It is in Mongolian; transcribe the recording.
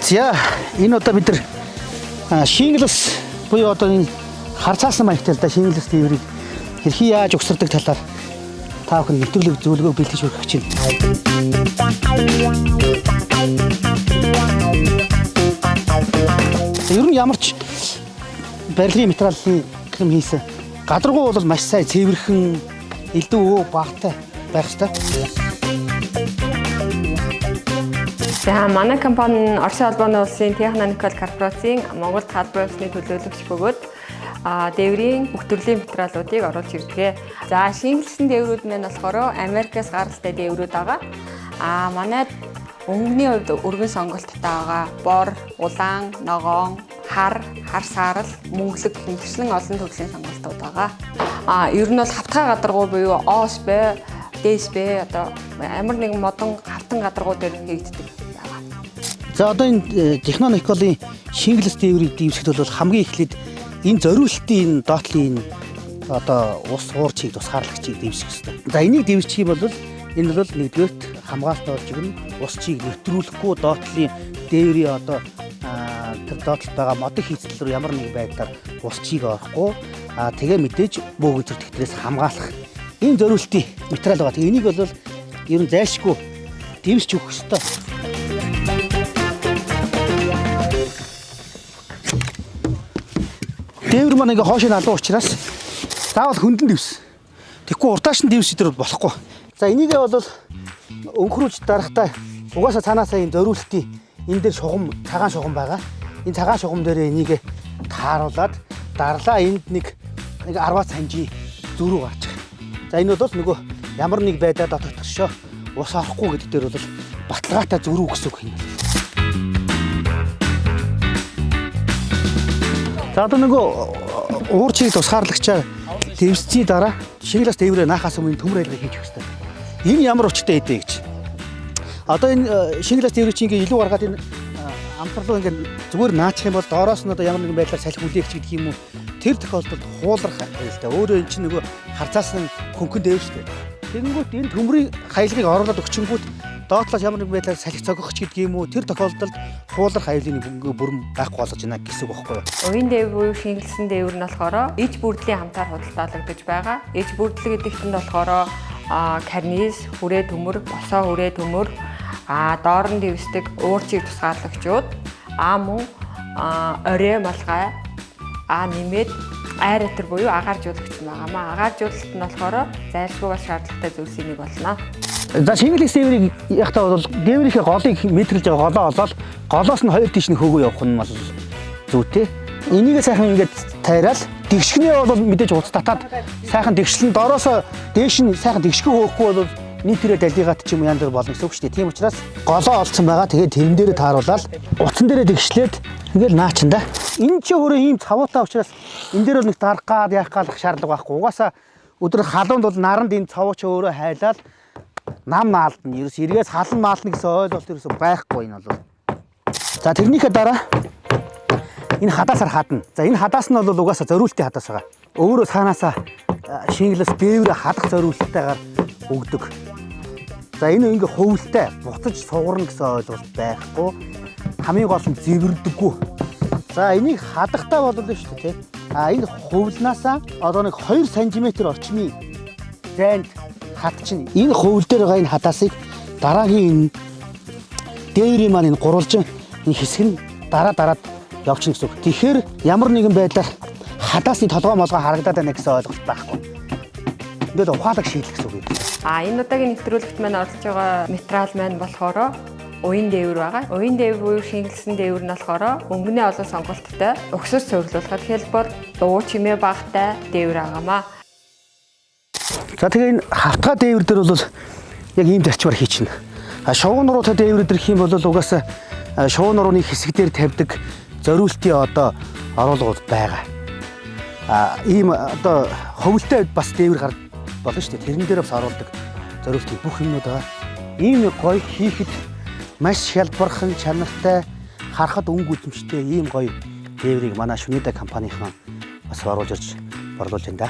За энэ удаа бид нар шингэлс буюу одоо энэ хар цаасан маягтай л да шингэлс тээврийг хэрхий яаж угсардаг талаар та бүхэн нэвтрүүлэг зөвлөгөө бэлтгэж өгөх гэж байна. Ер нь ямар ч барилгын материалын хэм хийсэн гадаргуу бол маш сайн цэвэрхэн элдв өө багтай байх ёстой. За манай компани Оросын албаны улсын Техноникал корпорацийн Монголд халбар усны төлөөлөгч бөгөөд дээврийн бүх төрлийн материалуудыг оруулж ирдэг. За шингэлсэн дээврүүд маань болохоор Америкээс гаралтай дээврүүд байгаа. Манайд өнгөний хувьд өргөн сонголттой байгаа. Бор, улаан, ногоон, хар саарал, мөнгөлөг хэмжлэн олон төрлийн сонголтууд байгаа. Ер нь бол хавтгай гадаргуу буюу оос бай, дээс бай одоо амар нэгэн модон хавтан гадаргуу дээр хийгддэг. За одоо энэ Техноникалын шингэлс дээврийг дийвсэхэд бол хамгийн эхлээд энэ зориултын энэ доотлын одоо ус уурчийг тусгаарлагчийг дийвсэх хэрэгтэй. За энийг дийвсчих юм бол энэ бол нэгдүгээрт хамгаалалт болж игнэ. Ус чийг нэвтрүүлэхгүй доотлын дээврийн одоо тэр доотлолт байгаа модон хийцэл рүү ямар нэгэн байдлаар ус чийг орохгүй тэгээ мэдээж бөөгөн төртгтрээс хамгаалах энэ зориултын материал байгаа. Тэгээ энийг бол ер нь зайлшгүй дийвсэж өгөх хэрэгтэй. Дээвэр маань ингээ хоошоо налуу учраас заавал хөндлөн дивс. Тэгэхгүй урдааш нь дивс идэр болохгүй. За энийгээ бол өнхрүүлж дарахтаа угаасаа цаанаасаа энэ зориултын энэ дээр шугам цагаан шугам байгаа. Энэ цагаан шугам дээр энийг тааруулаад дарлаа энд нэг 10 санжи зөрүү гарчих. За энэ бол нөгөө ямар нэг байдлаар дотогдчихшоо ус орохгүй гэдэг дээр бол баталгаатай зөрүү гэсэн үг юм. За одоо нөгөө уурчийг тусгаарлагчаар дэвсцийн дараа шингэлс дээврээ наахаас өмнө төмөр айлгыг хийж өгөх хэрэгтэй. Энэ ямар учиртай хэдэ гэж. Одоо энэ шингэлс дээврийг чинь ингээ илүү гаргаад энэ амтарлуу ингээ зүгээр наачих юм бол доороос нь одоо ямар нэгэн байдлаар салхи хүлээгч гэдэг юм уу тэр тохиолдолд хуулах байлтай. Өөрөө эн чинь нөгөө харцаас нь хөнгөн дээв шүү дээ. Тэгэнгүүт энэ төмрийн хаялгыг оруулаад өгчингүүт доотлоос ямар нэгэн байдлаар салхи цогохч гэдэг юм уу тэр тохиолдолд хуулах хаялын бүрэн байхгүй болгож байна гэсэн үг байхгүй юу? Уян дээвэр буюу шингэлсэн дээвэр нь болохоор иж бүрдлийн хамтаар худалдаалагдаж байгаа. Иж бүрдлэг гэдэгт нь болохоор карниз, хүрээ төмөр, босоо хүрээ төмөр, доор нь дэвсдэг уурчийг тусгаарлагчууд, мөн орой малгай, нэмээд айр атар буюу агааржуулагч байгаамаа. Агааржуулалт нь болохоор зайлшгүй бас шаардлагатай зүйлсийн нэг болно. За шингэлс дээврийг яхтаа бол дээврийнхээ голыг мэтрэлж байгаа голоо олоод голоос нь хоёр тийш нь хөөгөө явах нь бол зүйтэй. Энийг сайхан ингээд тайраал дэгшгний бол мэдээж уц татаад сайхан дэгшлэн доороосоо дээш нь сайхан дэгшгөө хөөхгүй бол нийтээрээ далигаат ч юм яан дээр болно гэсэн үг шүү дээ. Тийм учраас голоо олцсон байгаа. Тэгээд тэрэн дээрээ тааруулаад уцан дээрээ дэгшлээд ингээл наачна да. Энэ ч өөрөө ийм цавуутай учраас энэ дээр бол нэг дарах гад яах галах шаардлага байхгүй. Угаасаа өдөр халуунд бол наранд энэ цавууч өөрөө хайлаад нам наалдна. Ерөөс эргээс халан маална гэсэн ойлголт ерөөсөй байхгүй энэ бол. За тэрнийхээ дараа энэ хадаасаар хадна. За энэ хадаас нь бол угаасаа зориултын хадаас байгаа. Өөрөө цаанаасаа шингэлс дээврээ хадах зориулттайгаар өгдөг. За энэ ингээ хувилтай буцаж сугарна гэсэн ойлголт байхгүй. Хамгийн гол нь зэвэрдэггүй. За энийг хадахтаа болов шүү дээ. Энэ хувилнаасаа одоо нэг 2 см орчмын зайд хад чинь энэ хувил дээр байгаа энэ хадаасыг дараагийн энэ дээврийн маань энэ гурвалжин энэ хэсэг нь дараад явчихна гэсэн үг. Тэгэхээр ямар нэгэн байдлаар хадаасны толгой молгоо харагдаад байна гэсэн ойлголт байхгүй. Ингээд ухаалаг шийдэл гэсэн үг юм. Энэ удаагийн нэвтрүүлэгт маань оролцож байгаа материал маань болохоор уян дээвэр байгаа. Уян дээвэр буюу шингэлсэн дээвэр нь болохоор өнгөний олон сонголттой өгсөж цуглуулахад хялбар, дуу чимээ багтай дээвэр байгаамаа. За тэгээ энэ хавтгай дээвэр дээр бол яг ийм зарчмаар хийчихнэ. Шувуу нуруутай дээвэр дээр хийх юм бол угаасаа шувуу нурууны хэсэг дээр тавьдаг зориултын одоо оруулгууд байгаа. Ийм одоо хөвөлтэй бас дээвэр гарч болно шүү дээ. Тэрэн дээр бас оруулдаг зориултын бүх юмнууд байгаа. Ийм нэг гоё хийхэд маш хялбархан чанартай харахад өнгө үзэмжтэй ийм гоё дээврийг манай Шүнэдэ компанийн бас оруулж ирж борлуулж байна да.